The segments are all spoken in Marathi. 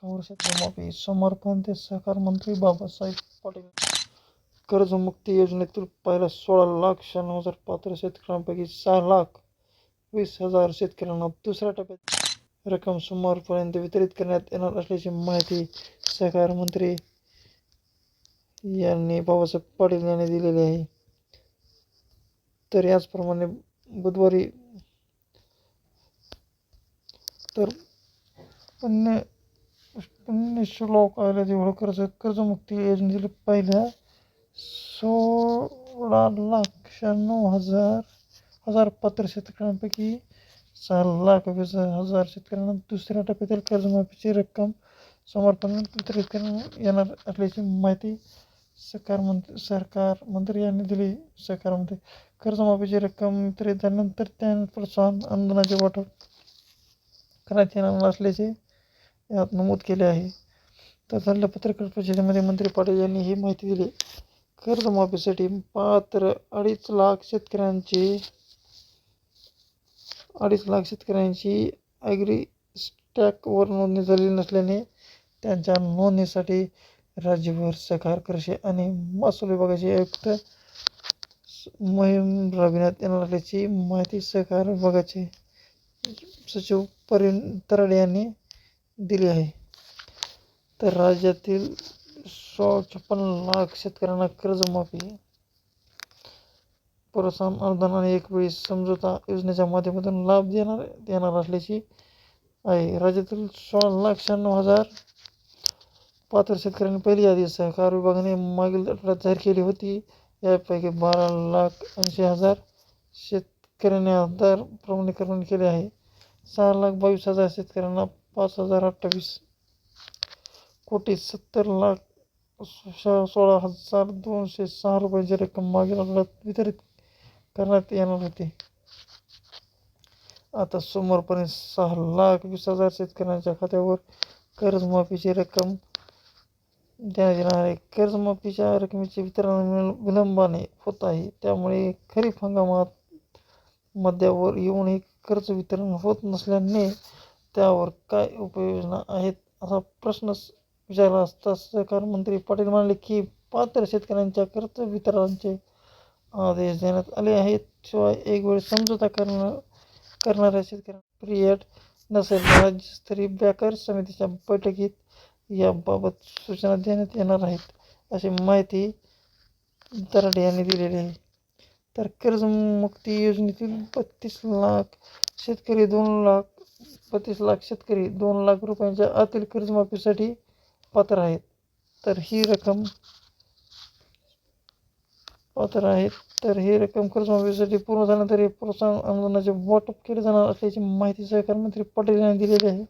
लाखांवर शेतकरी समर्पण सहकार मंत्री बाबासाहेब पाटील. कर्जमुक्ती योजनेतील पहिल्या 16,96,000 पात्र शेतकऱ्यांपैकी 6,20,000 शेतकऱ्यांना दुसऱ्या टप्प्यात रक्कम सोमवारपर्यंत वितरित करण्यात येणार असल्याची माहिती सहकार मंत्री बाबासाहेब पाटील यांनी दिलेली आहे. तर याचप्रमाणे बुधवारी पुण्यश्लोक आयोजित कर्जमुक्ती योजनेतील पहिल्या 16,96,000 पात्र शेतकऱ्यांपैकी 6,20,000 शेतकऱ्यांना दुसऱ्या टप्प्यातील कर्जमाफीची रक्कम सोमवारपर्यंत वितरित करण्यात येणार असल्याची माहिती सहकार मंत्री यांनी दिली. सहकारमध्ये कर्जमाफीची रक्कम वितरित झाल्यानंतर त्यांना प्रोत्साहन अनुदानाचे वाटप करण्यात येणार असल्याचे यात नमूद केले आहे. तर झालेल्या पत्रकार परिषदेमध्ये मंत्री पाटील यांनी ही माहिती दिली. कर्जमाफीसाठी पात्र 2.5 लाख शेतकऱ्यांची ॲग्रीस्टॅकवर नोंदणी झालेली नसल्याने त्यांच्या नोंदणीसाठी राज्यभर सहकार, कृषी आणि महसूल विभागाचे आयुक्त मोहीम राबविण्यात येणार असल्याची माहिती सहकार विभागाचे सचिव प्रवीण तरडे यांनी दिली आहे. तर राज्यातील 56 लाख शेतकऱ्यांना कर्जमाफी, प्रोत्साहन अनुदान आणि एकवेळी समझोता योजनेच्या माध्यमातून लाभ देण्यात येणार असल्याची आहे. राज्यातील 16,96,000 पात्र शेतकऱ्यांनी पहिली यादी सहकार विभागाने मागील आठवड्यात जाहीर केली होती. यापैकी 12,80,000 शेतकऱ्यांनी आधार प्रमाणीकरण केले आहे. 6,22,000 शेतकऱ्यांना 5,70,16,206 रुपयांची रक्कम मागील आठवड्यात वितरित करण्यात येणार होती. आता सोमवारपर्यंत 6,20,000 शेतकऱ्यांच्या खात्यावर कर्जमाफीची रक्कम देण्यात येणार आहे. कर्जमाफीच्या रकमेचे वितरण विलंबाने होत आहे. त्यामुळे खरीप हंगामात मध्यावर येऊनही कर्ज वितरण होत नसल्याने त्यावर काय उपाययोजना आहेत असा प्रश्न विचारला असता सहकार मंत्री पाटील म्हणाले की पात्र शेतकऱ्यांच्या कर्ज वितरणाचे आदेश देण्यात आले आहेत. शिवाय एकवेळी समझोता करणाऱ्या शेतकऱ्यांना पिरियड नसेल. राज्यस्तरीय बँकर्स समितीच्या बैठकीत याबाबत सूचना देण्यात येणार आहेत, अशी माहिती तरडे यांनी दिलेली आहे. तर कर्जमुक्ती योजनेतील 32 लाख शेतकरी 2 लाख रुपयांच्या आतील कर्जमाफीसाठी पात्र आहेत. तर ही रक्कम कर्जमाफीसाठी पूर्ण झाल्यानंतर हे प्रोत्साहन अनुदानाचे वाटप केले जाणार असल्याची माहिती सहकार मंत्री पाटील यांनी दिलेली आहे.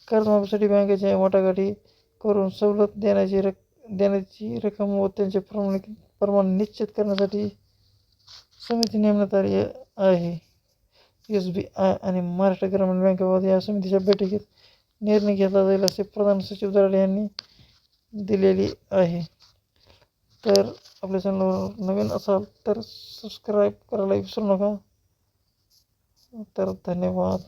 कर्जमाफीसाठी बँकेच्या वाटाघाटी करून सवलत देण्याची रक्कम व त्याचे प्रमाण निश्चित करण्यासाठी समिती नेमण्यात आली आहे. SBI आणि महाराष्ट्र ग्रामीण बँकेबाबत या समितीच्या बैठकीत निर्णय घेतला जाईल असे प्रधान सचिव तरडे यांनी दिलेली आहे. तर आपल्या चॅनलवर नवीन असाल तर सबस्क्राईब करायला विसरू नका. तर धन्यवाद.